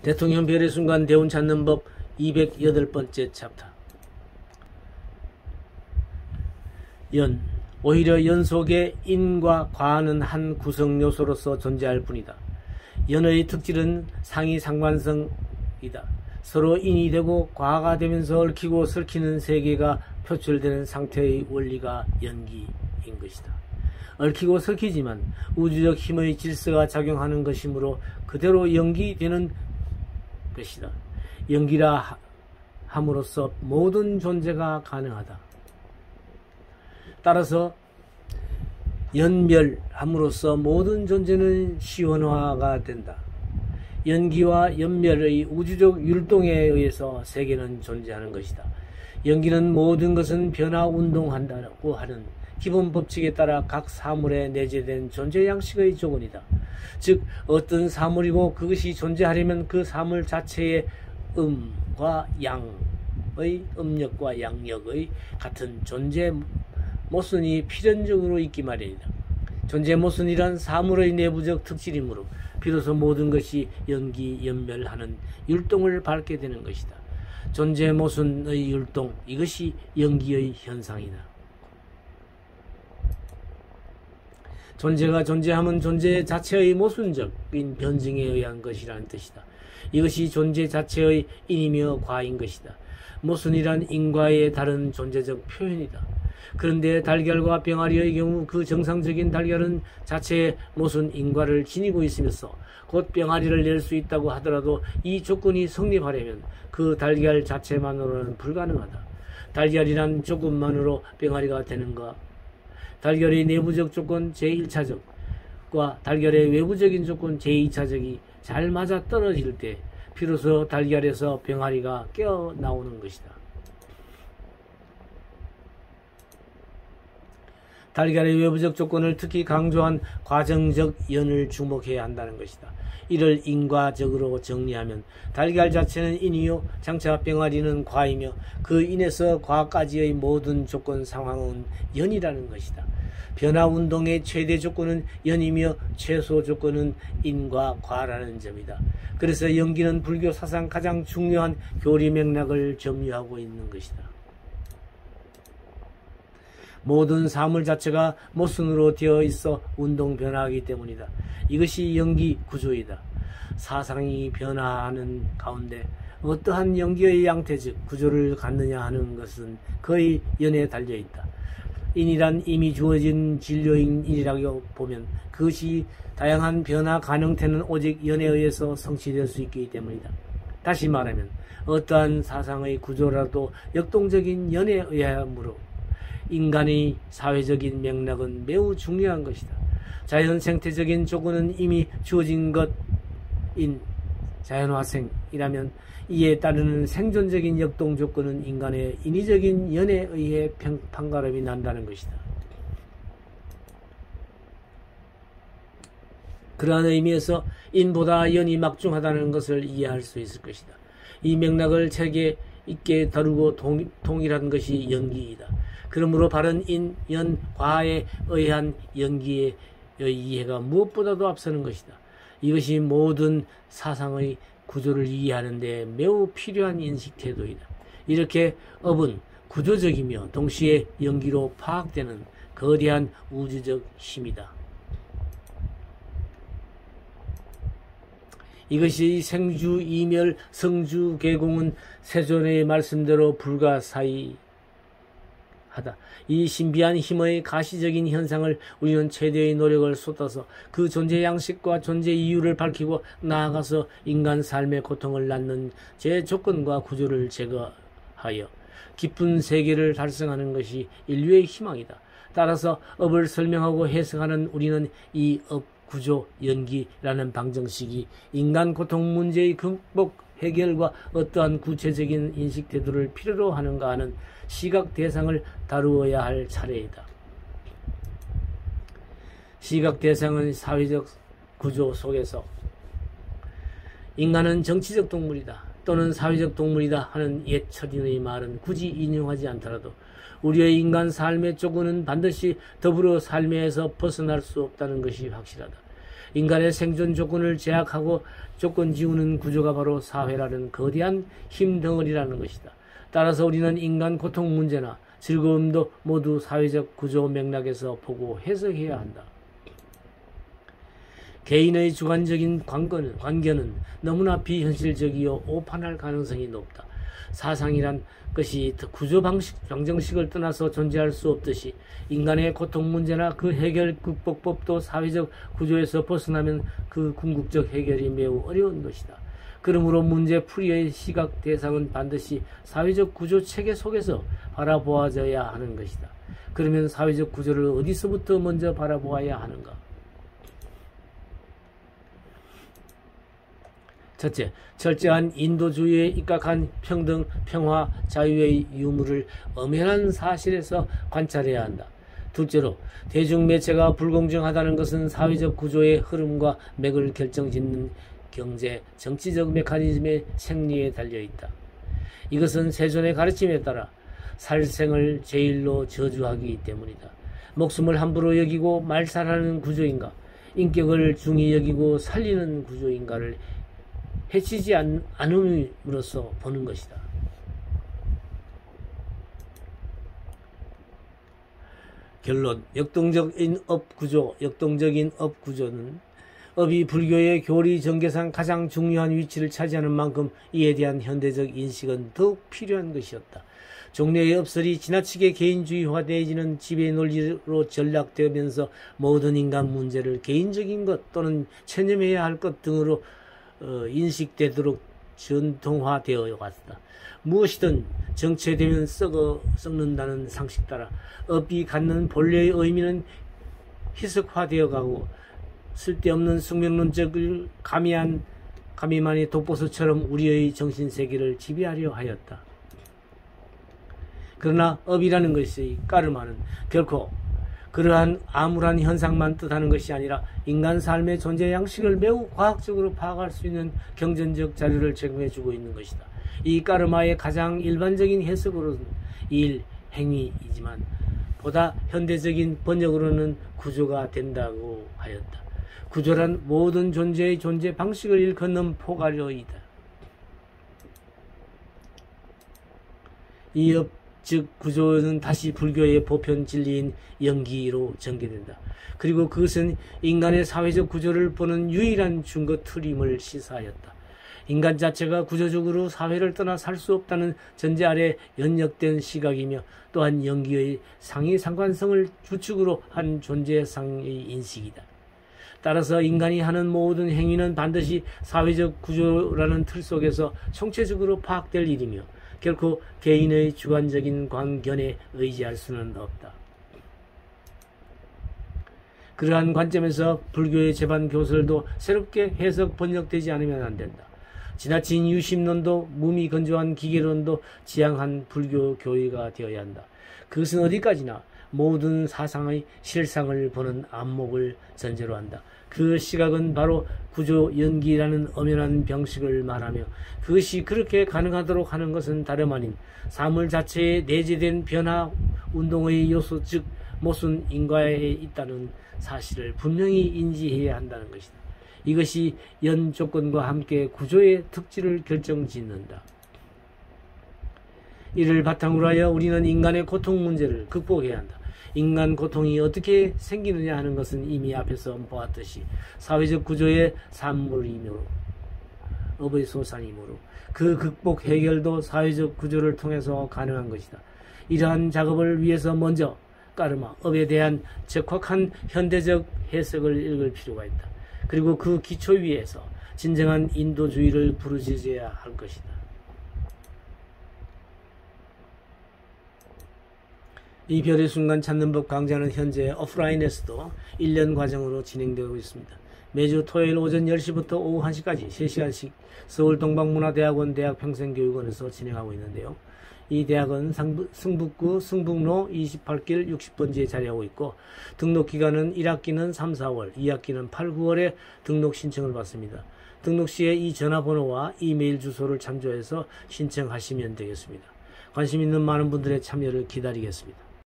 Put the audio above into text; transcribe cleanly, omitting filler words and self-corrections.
대통령 별의 순간 대운 찾는 법 208번째 챕터. 연. 오히려 연 속에 인과 과는 한 구성 요소로서 존재할 뿐이다. 연의 특질은 상이 상관성이다. 서로 인이 되고 과가 되면서 얽히고 설키는 세계가 표출되는 상태의 원리가 연기인 것이다. 얽히고 설키지만 우주적 힘의 질서가 작용하는 것이므로 그대로 연기되는 것이다. 연기라 함으로써 모든 존재가 가능하다. 따라서 연멸함으로써 모든 존재는 시원화가 된다. 연기와 연멸의 우주적 율동에 의해서 세계는 존재하는 것이다. 연기는 모든 것은 변화운동한다고 하는 기본 법칙에 따라 각 사물에 내재된 존재 양식의 조건이다. 즉 어떤 사물이고 그것이 존재하려면 그 사물 자체의 음과 양의 음력과 양력의 같은 존재 모순이 필연적으로 있기 마련이다. 존재 모순이란 사물의 내부적 특질이므로 비로소 모든 것이 연기, 연멸하는 율동을 밟게 되는 것이다. 존재 모순의 율동, 이것이 연기의 현상이다. 존재가 존재하면 존재 자체의 모순적인 변증에 의한 것이라는 뜻이다. 이것이 존재 자체의 인이며 과인 것이다. 모순이란 인과의 다른 존재적 표현이다. 그런데 달걀과 병아리의 경우 그 정상적인 달걀은 자체의 모순 인과를 지니고 있으면서 곧 병아리를 낼 수 있다고 하더라도 이 조건이 성립하려면 그 달걀 자체만으로는 불가능하다. 달걀이란 조건만으로 병아리가 되는가? 달걀의 내부적 조건 제1차적과 달걀의 외부적인 조건 제2차적이 잘 맞아 떨어질 때 비로소 달걀에서 병아리가 깨어나오는 것이다. 달걀의 외부적 조건을 특히 강조한 과정적 연을 주목해야 한다는 것이다. 이를 인과적으로 정리하면 달걀 자체는 인이요 장차 병아리는 과이며 그 인에서 과까지의 모든 조건 상황은 연이라는 것이다. 변화운동의 최대 조건은 연이며 최소 조건은 인과 과라는 점이다. 그래서 연기는 불교 사상 가장 중요한 교리 맥락을 점유하고 있는 것이다. 모든 사물 자체가 모순으로 되어 있어 운동 변화하기 때문이다. 이것이 연기 구조이다. 사상이 변화하는 가운데 어떠한 연기의 양태 즉 구조를 갖느냐 하는 것은 거의 연에 달려있다. 인이란 이미 주어진 진료인 인이라고 보면 그것이 다양한 변화 가능태는 오직 연에 의해서 성취될 수 있기 때문이다. 다시 말하면 어떠한 사상의 구조라도 역동적인 연에 의하므로 인간의 사회적인 맥락은 매우 중요한 것이다. 자연 생태적인 조건은 이미 주어진 것인 자연화생이라면 이에 따르는 생존적인 역동 조건은 인간의 인위적인 연에 의해 판가름이 난다는 것이다. 그러한 의미에서 인보다 연이 막중하다는 것을 이해할 수 있을 것이다. 이 맥락을 체계 있게 다루고 통일한 것이 연기이다. 그러므로 바른 인, 연, 과에 의한 연기의 이해가 무엇보다도 앞서는 것이다. 이것이 모든 사상의 구조를 이해하는 데 매우 필요한 인식 태도이다. 이렇게 업은 구조적이며 동시에 연기로 파악되는 거대한 우주적 힘이다. 이것이 생주, 이멸, 성주, 개공은 세존의 말씀대로 불가사의하다. 이 신비한 힘의 가시적인 현상을 우리는 최대의 노력을 쏟아서 그 존재 양식과 존재 이유를 밝히고 나아가서 인간 삶의 고통을 낳는 제조건과 구조를 제거하여 깊은 세계를 달성하는 것이 인류의 희망이다. 따라서 업을 설명하고 해석하는 우리는 이 업 구조 연기라는 방정식이 인간 고통 문제의 극복 해결과 어떠한 구체적인 인식 태도를 필요로 하는가 하는 시각 대상을 다루어야 할 차례이다. 시각 대상은 사회적 구조 속에서 인간은 정치적 동물이다 또는 사회적 동물이다 하는 옛 철인의 말은 굳이 인용하지 않더라도 우리의 인간 삶의 조건은 반드시 더불어 삶에서 벗어날 수 없다는 것이 확실하다. 인간의 생존 조건을 제약하고 조건 지우는 구조가 바로 사회라는 거대한 힘 덩어리라는 것이다. 따라서 우리는 인간 고통 문제나 즐거움도 모두 사회적 구조 맥락에서 보고 해석해야 한다. 개인의 주관적인 관계는 너무나 비현실적이요 오판할 가능성이 높다. 사상이란 것이 구조 방정식을 떠나서 존재할 수 없듯이 인간의 고통 문제나 그 해결 극복법도 사회적 구조에서 벗어나면 그 궁극적 해결이 매우 어려운 것이다. 그러므로 문제 풀이의 시각 대상은 반드시 사회적 구조 체계 속에서 바라보아져야 하는 것이다. 그러면 사회적 구조를 어디서부터 먼저 바라보아야 하는가? 첫째, 철저한 인도주의에 입각한 평등, 평화, 자유의 유무를 엄연한 사실에서 관찰해야 한다. 둘째로, 대중매체가 불공정하다는 것은 사회적 구조의 흐름과 맥을 결정짓는 경제, 정치적 메커니즘의 생리에 달려있다. 이것은 세존의 가르침에 따라 살생을 제일로 저주하기 때문이다. 목숨을 함부로 여기고 말살하는 구조인가, 인격을 중히 여기고 살리는 구조인가를 해치지 않음으로써 보는 것이다. 결론, 역동적인 업 구조는 업이 불교의 교리 전개상 가장 중요한 위치를 차지하는 만큼 이에 대한 현대적 인식은 더욱 필요한 것이었다. 종래의 업설이 지나치게 개인주의화되어지는 지배 논리로 전락되면서 모든 인간 문제를 개인적인 것 또는 체념해야 할 것 등으로 인식되도록 전통화되어 왔다. 무엇이든 정체되면 썩는다는 상식 따라 업이 갖는 본래의 의미는 희석화되어 가고 쓸데없는 숙명론적을 가미만의 독보수처럼 우리의 정신세계를 지배하려 하였다. 그러나 업이라는 것이 까르마는 결코 그러한 암울한 현상만 뜻하는 것이 아니라 인간 삶의 존재 양식을 매우 과학적으로 파악할 수 있는 경전적 자료를 제공해주고 있는 것이다. 이 까르마의 가장 일반적인 해석으로는 일, 행위이지만 보다 현대적인 번역으로는 구조가 된다고 하였다. 구조란 모든 존재의 존재 방식을 일컫는 포괄어이다. 이 업, 즉 구조는 다시 불교의 보편 진리인 영기로 전개된다. 그리고 그것은 인간의 사회적 구조를 보는 유일한 증거 틀임을 시사하였다. 인간 자체가 구조적으로 사회를 떠나 살 수 없다는 전제 아래 연역된 시각이며 또한 영기의 상위 상관성을 주축으로 한 존재상의 인식이다. 따라서 인간이 하는 모든 행위는 반드시 사회적 구조라는 틀 속에서 총체적으로 파악될 일이며 결코 개인의 주관적인 관견에 의지할 수는 없다. 그러한 관점에서 불교의 제반 교설도 새롭게 해석 번역되지 않으면 안 된다. 지나친 유심론도 무미건조한 기계론도 지향한 불교 교의가 되어야 한다. 그것은 어디까지나 모든 사상의 실상을 보는 안목을 전제로 한다. 그 시각은 바로 구조 연기라는 엄연한 병식을 말하며 그것이 그렇게 가능하도록 하는 것은 다름 아닌 사물 자체에 내재된 변화 운동의 요소 즉 모순 인과에 있다는 사실을 분명히 인지해야 한다는 것이다. 이것이 연 조건과 함께 구조의 특질을 결정짓는다. 이를 바탕으로 하여 우리는 인간의 고통 문제를 극복해야 한다. 인간 고통이 어떻게 생기느냐 하는 것은 이미 앞에서 보았듯이 사회적 구조의 산물이므로 업의 소산이므로 그 극복 해결도 사회적 구조를 통해서 가능한 것이다. 이러한 작업을 위해서 먼저 까르마, 업에 대한 적확한 현대적 해석을 읽을 필요가 있다. 그리고 그 기초 위에서 진정한 인도주의를 부르짖어야 할 것이다. 이 별의 순간 찾는 법 강좌는 현재 오프라인에서도 1년 과정으로 진행되고 있습니다. 매주 토요일 오전 10시부터 오후 1시까지 3시간씩 서울 동방문화대학원 대학평생교육원에서 진행하고 있는데요. 이 대학은 승북구 승북로 28길 60번지에 자리하고 있고 등록기간은 1학기는 3, 4월, 2학기는 8, 9월에 등록 신청을 받습니다. 등록 시에 이 전화번호와 이메일 주소를 참조해서 신청하시면 되겠습니다. 관심 있는 많은 분들의 참여를 기다리겠습니다.